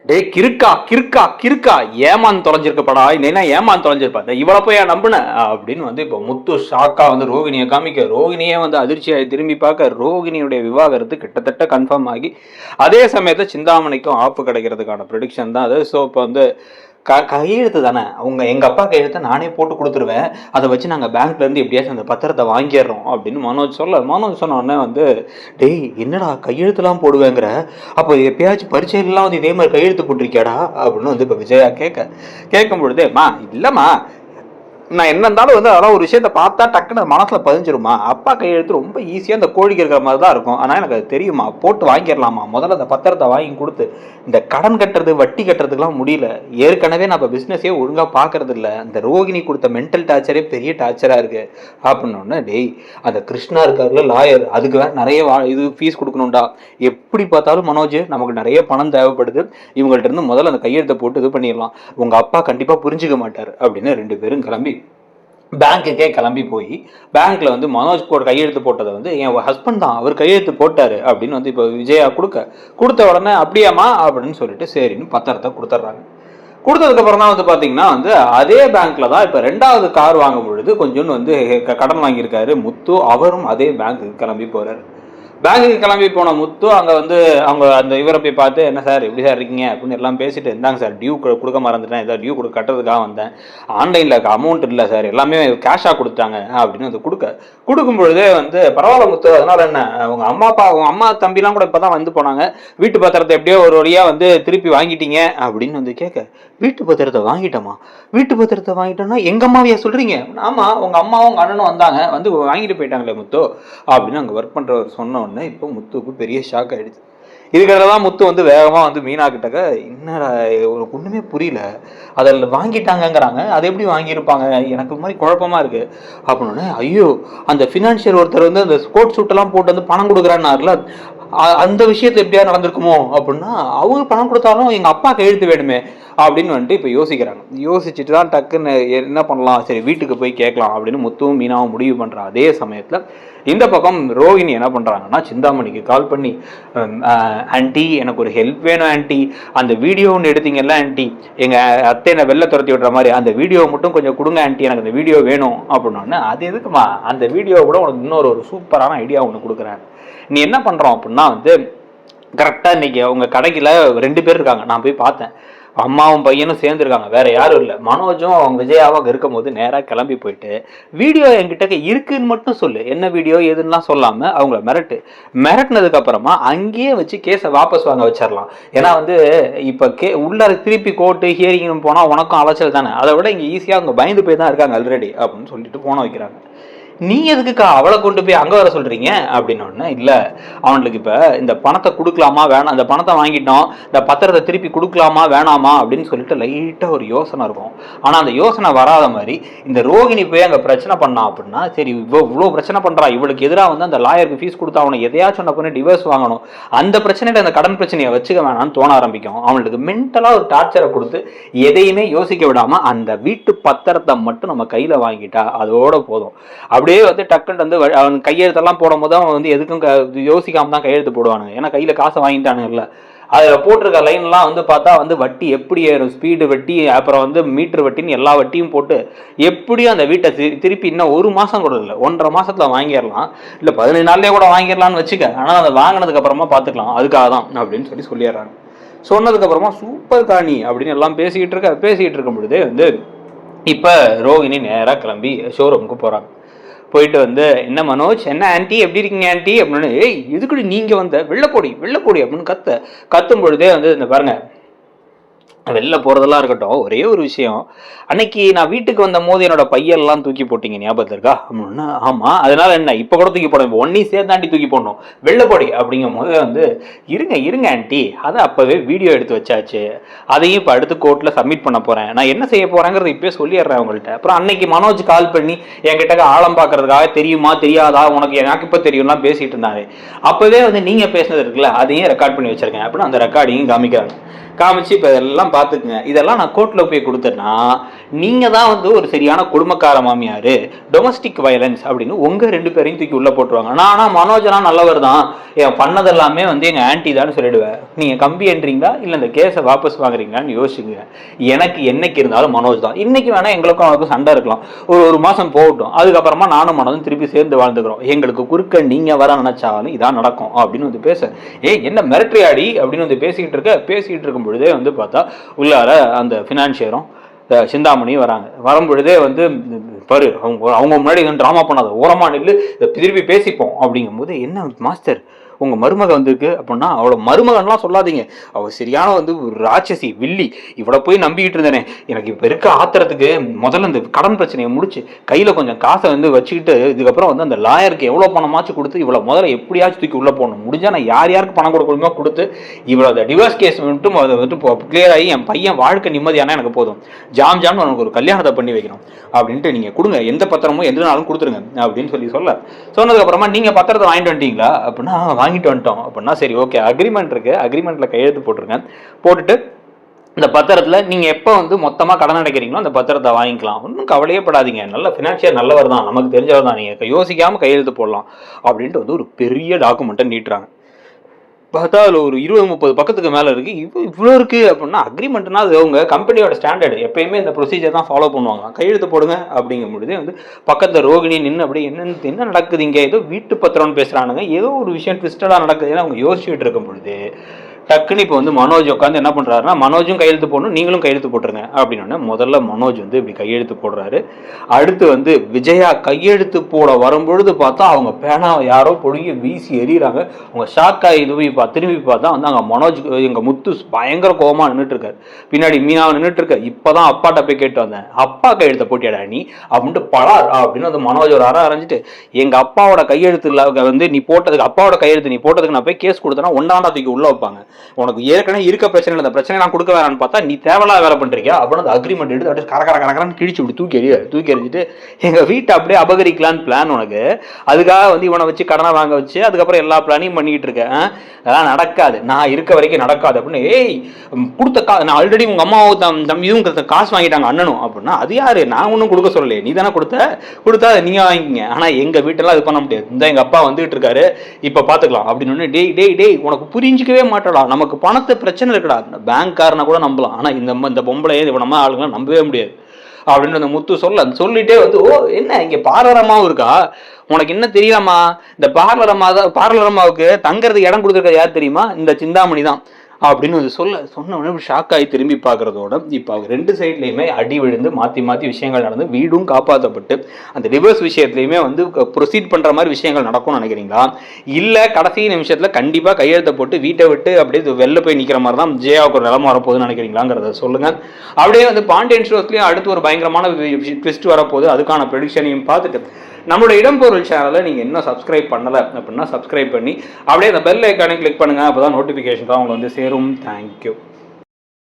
டே கிறுக்கா கிறுக்கா கிறுக்கா ஏமாந்து தொலைஞ்சிருக்கப்படா, இல்லைன்னா ஏமாந்து தொலைஞ்சிருப்பா, இவளை போய் நம்புன அப்படின்னு வந்து இப்போ முத்து ஷாக்கா வந்து ரோகிணியை காமிக்க, ரோகிணியே வந்து அதிர்ச்சியாகி திரும்பி பார்க்க, ரோகிணியுடைய விவாகரத்து கிட்டத்தட்ட கன்ஃபார்ம் ஆகி அதே சமயத்தில் சிந்தாமணிக்கும் ஆப்பு கிடைக்கிறதுக்கான ப்ரெடிக்ஷன் தான் அது. ஸோ இப்போ வந்து கையெழுத்து தானே, அவங்க எங்கள் அப்பா கையெழுத்தை நானே போட்டு கொடுத்துருவேன், அதை வச்சு நாங்கள் பேங்க்லேருந்து எப்படியாச்சும் அந்த பத்திரத்தை வாங்கிடுறோம் அப்படின்னு மனோஜ் சொல்ல, மனோஜ் சொன்ன உடனே வந்து டேய் என்னடா கையெழுத்துலாம் போடுவேங்கிற, அப்போ எப்பயாச்சும் பரீட்சையிலலாம் வந்து இதே மாதிரி கையெழுத்து போட்டிருக்கியாடா அப்படின்னு வந்து இப்போ விஜயா கேட்கும் பொழுதே, மா இல்லைம்மா நான் என்ன இருந்தாலும் வந்து அதெல்லாம் ஒரு விஷயத்த பார்த்தா டக்குன்னு மனசுல பதிஞ்சிருமா, அப்பா கையெழுத்து ரொம்ப ஈஸியாக இந்த கோழிக்கு இருக்கிற மாதிரி தான் இருக்கும், ஆனால் எனக்கு அது தெரியுமா, போட்டு வாங்கிடலாமா, முதல்ல அந்த பத்திரத்தை வாங்கி கொடுத்து இந்த கடன் கட்டுறது வட்டி கட்டுறதுக்கெல்லாம் முடியல, ஏற்கனவே நம்ம பிஸ்னஸே ஒழுங்காக பார்க்கறது இல்லை, இந்த ரோகிணி கொடுத்த மென்டல் டார்ச்சரே பெரிய டார்ச்சராக இருக்கு அப்படின்னோடனே, டேய் அந்த கிருஷ்ணா இருக்காருல லாயர், அதுக்கு வேற நிறைய இது ஃபீஸ் கொடுக்கணும்டா, எப்படி பார்த்தாலும் மனோஜ் நமக்கு நிறைய பணம் தேவைப்படுது, இவங்கள்ட்ட இருந்து முதல்ல அந்த கையெழுத்தை போட்டு இது பண்ணிடலாம், உங்க அப்பா கண்டிப்பாக புரிஞ்சுக்க மாட்டார் அப்படின்னு ரெண்டு பேரும் கிளம்பி பேங்க்குக்கே கிளம்பி போய் பேங்க்ல வந்து மனோஜ் கையெழுத்து போட்டதை வந்து என் ஹஸ்பண்ட் தான் அவர் கையெழுத்து போட்டாரு அப்படின்னு வந்து இப்போ விஜயா கொடுத்த உடனே அப்படியாமா அப்படின்னு சொல்லிட்டு சரின்னு பத்திரத்தை கொடுத்துட்றாங்க. கொடுத்ததுக்கு அப்புறம் தான் வந்து பாத்தீங்கன்னா வந்து அதே பேங்க்ல தான் இப்ப 2வது கார் வாங்கும் பொழுது கொஞ்சம் வந்து கடன் வாங்கியிருக்காரு முத்து, அவரும் அதே பேங்க்குக்கு கிளம்பி போறாரு. பேங்குக்கு கிளம்பி போன முத்து அங்கே வந்து அவங்க அந்த இவரை போய் பார்த்து, என்ன சார் எப்படி சார் இருக்கீங்க அப்படின்னு எல்லாம் பேசிட்டு, இருந்தாங்க சார் டியூ கொடுக்க மறந்துட்டேன், ஏதாவது டியூ கட்டுறதுக்காக வந்தேன், ஆன்லைனில் அமௌண்ட் இல்லை சார், எல்லாமே கேஷாக கொடுத்தாங்க அப்படின்னு வந்து கொடுக்கும் பொழுதே வந்து பரவாயில்ல முத்து, அதனால என்ன, உங்கள் அம்மா தம்பிலாம் கூட இப்போ தான் வந்து போனாங்க, வீட்டு பத்திரத்தை எப்படியோ ஒரு வழியாக வந்து திருப்பி வாங்கிட்டீங்க அப்படின்னு வந்து கேட்க, வீட்டு பத்திரத்தை வாங்கிட்டோம்னா எங்க அம்மாவையா சொல்றீங்க, ஆமா உங்க அம்மாவும் உங்க அண்ணனும் வந்தாங்க, வந்து வாங்கிட்டு போயிட்டாங்களே முத்து அப்படின்னு அங்கே ஒர்க் பண்றவர் சொன்ன உடனே இப்போ முத்துக்கு பெரிய ஷாக் ஆயிடுச்சு. இதுக்கதான் முத்து வந்து வேகமா வந்து மீனா கிட்டக்க, என்னடா ஒரு ஒண்ணுமே புரியல, அதில் வாங்கிட்டாங்கிறாங்க, அதை எப்படி வாங்கியிருப்பாங்க, எனக்கு மாதிரி குழப்பமா இருக்கு அப்படின்னு. ஐயோ அந்த பினான்சியர் ஒருத்தர் வந்து அந்த கோட் சூட் எல்லாம் போட்டு வந்து பணம் கொடுக்குறாருல, அந்த விஷயத்துல எப்படியா நடந்திருக்குமோ அப்படின்னா, அவங்க பணம் கொடுத்தாலும் எங்க அப்பா கையெழுத்து வேணுமே அப்படின்னு வந்துட்டு இப்போ யோசிக்கிறாங்க. யோசிச்சுட்டு தான் டக்குன்னு என்ன பண்ணலாம், சரி வீட்டுக்கு போய் கேட்கலாம் அப்படின்னு முத்துவும் மீனாவும் முடிவு பண்ணுறான். அதே சமயத்தில் இந்த பக்கம் ரோஹிணி என்ன பண்ணுறாங்கன்னா, சிந்தாமணிக்கு கால் பண்ணி, ஆன்ட்டி எனக்கு ஒரு ஹெல்ப் வேணும் ஆன்ட்டி, அந்த வீடியோ ஒன்று எடுத்தீங்கல்ல ஆன்ட்டி, எங்கள் அத்தை என்னை வெளில துரத்தி விடுற மாதிரி அந்த வீடியோவை மட்டும் கொஞ்சம் கொடுங்க ஆன்ட்டி, எனக்கு அந்த வீடியோ வேணும் அப்படின்னோடனே, அது எதுக்குமா, அந்த வீடியோவை கூட உனக்கு இன்னொரு சூப்பரான ஐடியா ஒன்று கொடுக்குறேன், நீ என்ன பண்ணுறோம் அப்படின்னா வந்து கரெக்டாக இன்னைக்கு அவங்க கடைக்கில் 2 பேர் இருக்காங்க, நான் போய் பார்த்தேன், அம்மாவும் பையனும் சேர்ந்துருக்காங்க, வேற யாரும் இல்லை, மனோஜும் அவங்க விஜயாவும் இருக்கும் போது நேராக கிளம்பி போயிட்டு வீடியோ என்கிட்ட இருக்குன்னு மட்டும் சொல்லு, என்ன வீடியோ எதுன்னெலாம் சொல்லாமல் அவங்கள மிரட்டினதுக்கு அப்புறமா அங்கேயே வச்சு கேஸை வாபஸ் வாங்க வச்சிடலாம். ஏன்னா வந்து இப்போ உள்ள திருப்பி கோர்ட்டு ஹியரிங்னு போனால் உனக்கும் அலைச்சல் தானே, அதை விட இங்கே ஈஸியாக அவங்க பயந்து போய் தான் இருக்காங்க ஆல்ரெடி அப்படின்னு சொல்லிட்டு போன வைக்கிறாங்க. நீ எதுக்குக்கா அவளை கொண்டு போய் அங்கே வர சொல்றீங்க அப்படின்னு. இல்லை அவனுக்கு இப்போ இந்த பணத்தை கொடுக்கலாமா வேணாம், அந்த பணத்தை வாங்கிட்டோம், இந்த பத்திரத்தை திருப்பி கொடுக்கலாமா வேணாமா அப்படின்னு சொல்லிட்டு லைட்டாக ஒரு யோசனை இருக்கும். ஆனால் அந்த யோசனை வராத மாதிரி இந்த ரோகிணி போய் அங்கே பிரச்சனை பண்ணா அப்படின்னா, சரி இவ்வளோ பிரச்சனை பண்ணுறா, இவளுக்கு எதிராக வந்து அந்த லாயருக்கு ஃபீஸ் கொடுத்தா அவனை எதையாச்சும் ஒன்று பண்ணி டிவோர்ஸ் வாங்கணும், அந்த பிரச்சனையில அந்த கடன் பிரச்சனையை வச்சுக்க வேணாம்னு தோண ஆரம்பிக்கும். அவனுக்கு மென்டலாக ஒரு டார்ச்சரை கொடுத்து எதையுமே யோசிக்க விடாமல் அந்த வீட்டு பத்திரத்தை மட்டும் நம்ம கையில் வாங்கிட்டா அதோட போதும். அப்படியே வந்து டக்குன்னு வந்து அவன் கையெழுத்தெல்லாம் போடும் போது அவன் வந்து எதுக்கும் யோசிக்காம தான் கையெழுத்து போடுவானுங்க, ஏன்னா கையில காசை வாங்கிட்டானுங்கல்ல. அதில் போட்டிருக்க லைன்லாம் வந்து பார்த்தா வந்து வட்டி எப்படி ஏறும், ஸ்பீடு வட்டி, அப்புறம் வந்து மீட்டர் வட்டின்னு எல்லா வட்டியும் போட்டு எப்படியும் அந்த வீட்டை திருப்பி இன்னும் 1 மாதம் கூட இல்லை 1.5 மாதத்தில் வாங்கிடலாம், இல்லை 15 நாள்லேயே கூட வாங்கிடலாம்னு வச்சுக்க, ஆனால் அதை வாங்கினதுக்கு அப்புறமா பார்த்துக்கலாம், அதுக்காக தான் அப்படின்னு சொல்லிடுறாங்க. சொன்னதுக்கு அப்புறமா சூப்பர் காணி அப்படின்னு எல்லாம் பேசிக்கிட்டு இருக்கும் பொழுது வந்து இப்போ ரோஹிணி நேராக கிளம்பி ஷோரூமுக்கு போகிறாங்க. போயிட்டு வந்து, என்ன மனோஜ், என்ன ஆன்ட்டி எப்படி இருக்கீங்க ஆன்ட்டி அப்படின்னு, ஏய் எதுக்குடி நீங்கள் வந்த, வெளில போடி அப்படின்னு கத்தும் பொழுதே வந்து இந்த பாருங்க, வெளில போகிறதெல்லாம் இருக்கட்டும், ஒரே ஒரு விஷயம், அன்னைக்கு நான் வீட்டுக்கு வந்த போது என்னோட பையெல்லாம் தூக்கி போட்டீங்க ஞாபகத்தில் இருக்கா அப்படின்னா, ஆமாம் அதனால என்ன இப்போ கூட தூக்கி போடணும், ஒன்னையும் சேர்த்தாண்டி தூக்கி போடணும், வெளில போடி அப்படிங்கும் போது வந்து இருங்க ஆன்ட்டி, அதை அப்போவே வீடியோ எடுத்து வச்சாச்சு, அதையும் இப்போ அடுத்து கோர்ட்டில் சப்மிட் பண்ண போகிறேன், நான் என்ன செய்ய போகிறேங்கிறத இப்போயே சொல்லிடுறேன் அவங்கள்ட்ட. அப்புறம் அன்னைக்கு மனோஜ் கால் பண்ணி என்கிட்ட ஆழம் பார்க்கறதுக்காக தெரியுமா தெரியாதா உனக்கு எனக்கு இப்போ தெரியும்லாம் பேசிகிட்டு இருந்தாரு, அப்போவே வந்து நீங்கள் பேசினது இருக்குல்ல அதையும் ரெக்கார்ட் பண்ணி வச்சுருக்கேன் அப்படின்னு அந்த ரெக்கார்டிங்கும் காமிக்கிறாங்க. காமிச்சு இப்போ இதெல்லாம் பார்த்துக்குங்க, இதெல்லாம் நான் கோர்ட்டில் போய் கொடுத்தேன்னா நீங்க தான் வந்து ஒரு சரியான குடும்பக்கார மாமியாரு, டொமஸ்டிக் வயலன்ஸ் அப்படின்னு உங்க 2 பேரையும் தூக்கி உள்ள போட்டுருவாங்க. ஆனா மனோஜெல்லாம் நல்லவர் தான், என் பண்ணதெல்லாமே வந்து எங்க ஆன்டி தான் சொல்லிடுவேன். நீங்க கம்பி என்றீங்களா இல்ல இந்த கேஸை வாபஸ் வாங்குறீங்களான்னு யோசிச்சுங்க. எனக்கு என்னைக்கு இருந்தாலும் மனோஜ் தான். இன்னைக்கு வேணா எங்களுக்கும் அவனுக்கும் சண்டை இருக்கலாம், ஒரு மாசம் போகட்டும், அதுக்கப்புறமா நானும் மனோஜும் திருப்பி சேர்ந்து வாழ்ந்துக்கிறோம். எங்களுக்கு குறுக்க நீங்க வர நினைச்சாலும் இதான் நடக்கும் அப்படின்னு வந்து பேச, என்ன மிரட்டரியாடி அப்படின்னு வந்து பேசிக்கிட்டு இருக்கும் பொழுதே வந்து பார்த்தா உள்ளார அந்த ஃபினான்ஷியரும் சிந்தாமணியும் வராங்க. வரும்பொழுதே வந்து பாரு, அவங்க முன்னாடி ட்ராமா பண்ணாத, ஓரமா நில்லு, திருப்பி பேசிப்போம் அப்படிங்கும்போது, என்ன மாஸ்டர் உங்க மருமக வந்திருக்கு அப்படின்னா, அவளோட மருமகன்லாம் சொல்லாதீங்க, அவ சரியான வந்து ராட்சசி வில்லி, இவளை போய் நம்பிக்கிட்டு இருந்தேனே, எனக்கு இப்ப இருக்க ஆத்திரத்துக்கு முதல்ல இந்த கடன் பிரச்சனையை முடிச்சு கையில கொஞ்சம் காசை வந்து வச்சுக்கிட்டு இதுக்கப்புறம் வந்து அந்த லாயருக்கு எவ்வளவு பணமாச்சு கொடுத்து இவளை முதல்ல எப்படியாச்சும் தூக்கி உள்ள போகணும். முடிஞ்சா நான் யாருக்கு பணம் கொடுக்கணுமோ கொடுத்து இவளோட டிவோர்ஸ் கேஸ் மட்டும் அதை வந்து கிளியர் ஆகி என் பையன் வாழ்க்கை நிம்மதியான எனக்கு போதும், ஜாம் உனக்கு ஒரு கல்யாணத்தை பண்ணி வைக்கணும் அப்படின்ட்டு நீங்க கொடுங்க, எந்த பத்திரமும் எந்த நாளும் கொடுத்துருங்க அப்படின்னு சொன்னதுக்கு அப்புறமா நீங்க பத்திரத்தை வாங்கிட்டு வந்துட்டீங்களா அப்படின்னா, வாங்கிட்டு வந்துட்டோம் அப்படின்னா, சரி ஓகே, அக்ரிமெண்ட் இருக்கு, அக்ரிமெண்ட்ல கையெழுத்து போட்டுருங்க, போட்டுட்டு இந்த பத்திரத்தில் நீங்கள் எப்போ வந்து மொத்தமாக கடன் அடைக்கிறீங்களோ அந்த பத்திரத்தை வாங்கிக்கலாம், ஒன்றும் கவலையே படாதீங்க, நல்ல ஃபினான்ஷியல் நல்லவர் தான், நமக்கு தெரிஞ்சவர் தான், நீங்கள் யோசிக்காமல் கையெழுத்து போடலாம் அப்படின்ட்டு வந்து ஒரு பெரிய டாக்குமெண்ட்டை நீட்டுறாங்க. பார்த்தா அதில் ஒரு 20-30 பக்கத்துக்கு மேலே இருக்குது. இவ்வளோ இருக்குது அப்படின்னா, அக்ரிமெண்ட்னா அது அவங்க கம்பெனியோட ஸ்டாண்டர்டு, எப்பயுமே இந்த ப்ரொசீஜர் தான் ஃபாலோ பண்ணுவாங்க. கையெழுத்து போடுங்க அப்படிங்கும் பொழுதே வந்து பக்கத்தில் ரோகிணி நின்று அப்படியே என்ன நடக்குது இங்கே, ஏதோ வீட்டு பத்திரம்னு பேசுகிறானுங்க, ஏதோ ஒரு விஷயம் ட்விஸ்டடாக நடக்குதுன்னு அவங்க யோசிச்சுட்டு இருக்கும் பொழுது டக்குன்னு இப்போ வந்து மனோஜ் உட்காந்து என்ன பண்ணுறாருன்னா, மனோஜும் கையெழுத்து போடணும், நீங்களும் கையெழுத்து போட்டுருங்க அப்படின்னு முதல்ல மனோஜ் வந்து இப்படி கையெழுத்து போடுறாரு. அடுத்து வந்து விஜயா கையெழுத்து போட வரும்பொழுது பார்த்தா அவங்க பேனாவை யாரோ பொழுங்கி வீசி எறிகிறாங்க. அவங்க ஷாக் ஆகி திரும்பி பார்த்தா வந்து அங்கே மனோஜ் எங்கள் முத்து பயங்கர கோபமாக நின்றுட்டு இருக்காரு, பின்னாடி மீனாவை நின்றுட்டு இருக்க. இப்போதான் அப்பாட்ட போய் கேட்டு வந்தேன், அப்பா கையெழுத்த போட்டியாடா நீ அப்படின்ட்டு பலார் அப்படின்னு வந்து மனோஜ் ஒரு அரைஞ்சிட்டு, எங்கள் அப்பாவோட கையெழுத்து வந்து நீ போட்டதுக்கு, அப்பாவோட கையெழுத்து நீ போட்டதுக்கு நான் போய் கேஸ் கொடுத்தேன்னா ஒன்றாண்டா தூக்கி உள்ள வைப்பாங்க, உனக்கு ஏற்கனவே இருக்க பிரச்சனை, அந்த பிரச்சனை நான் கொடுக்க வேறான்னு பார்த்தா நீ தேவையில்லாத வேலை பண்றீங்க அப்படின்னு அந்த அக்ரிமெண்ட் எடுத்து அப்படியே கரகரன்னு கிழிச்சு இப்படி தூக்கி எறிஞ்சிட்டு எங்க வீட்டை அப்படியே அபகரிக்கலான்னு பிளான் உனக்கு, அதுக்காக வந்து இவனை வச்சு கடனை வாங்க வச்சு அதுக்கப்புறம் எல்லா பிளானையும் பண்ணிட்டு இருக்கேன், அதெல்லாம் நடக்காது, நான் இருக்க வரைக்கும் நடக்காது அப்படின்னு. கொடுத்த நான் ஆல்ரெடி உங்க அம்மாவும் தம்பியும் காசு வாங்கிட்டாங்க அண்ணனும் அப்படின்னா, அது யாரு, நான் ஒன்றும் கொடுக்க சொல்லலையே, நீ தானே கொடுத்தா நீங்க வாங்கிக்கங்க, ஆனா எங்க வீட்டெல்லாம் இது பண்ண முடியாது, இந்த எங்க அப்பா வந்துட்டு இருக்காரு இப்ப பாத்துக்கலாம் அப்படின்னு. டேய் உனக்கு புரிஞ்சிக்கவே மாட்டடா, நமக்கு பணத்தை பிரச்சனை இருக்குடா, பேங்க்காரனை கூட நம்பலாம், ஆனா இந்த பொம்பளை நம்ம ஆளுங்க நம்பவே முடியாது அப்படின்னு அந்த முத்து சொல்லிட்டே வந்து, ஓ என்ன இங்க பார்லரமாவும் இருக்கா, உனக்கு என்ன தெரியாமா, இந்த பார்லரமாவுக்கு தங்கறதுக்கு இடம் கொடுத்துருக்க யார் தெரியுமா, இந்த சிந்தாமணி தான் அப்படின்னு வந்து சொன்ன உடனே ஷாக் ஆகி திரும்பி பார்க்கறதோட இப்போ அவங்க 2 சைட்லையுமே அடி விழுந்து மாற்றி விஷயங்கள் நடந்து வீடும் காப்பாற்றப்பட்டு அந்த டிவோர்ஸ் விஷயத்துலையுமே வந்து ப்ரொசீட் பண்ணுற மாதிரி விஷயங்கள் நடக்கும்னு நினைக்கிறீங்களா, இல்லை கடைசி நிமிஷத்தில் கண்டிப்பாக கையெழுத்த போட்டு வீட்டை விட்டு அப்படியே வெளில போய் நிற்கிற மாதிரி தான் ஜெயாவுக்கு ஒரு நிலம வரப்போகுதுன்னு நினைக்கிறீங்களாங்கிறத சொல்லுங்கள். அப்படியே வந்து பாண்டியன் ஷோஸ்லேயும் அடுத்து ஒரு பயங்கரமான ட்விஸ்ட் வரப்போகுது, அதுக்கான ப்ரெடிக்ஷனையும் பார்த்துட்டு நம்மளோட இடம்பொருள் சேனலை நீங்கள் இன்னும் சப்ஸ்கிரைப் பண்ணலை அப்படின்னா சப்ஸ்கிரைப் பண்ணி அப்படியே அந்த பெல் ஐக்கானை கிளிக் பண்ணுங்கள், அப்போ தான் நோட்டிஃபிகேஷன் தான் உங்களுக்கு வந்து சேரும். தேங்க்யூ.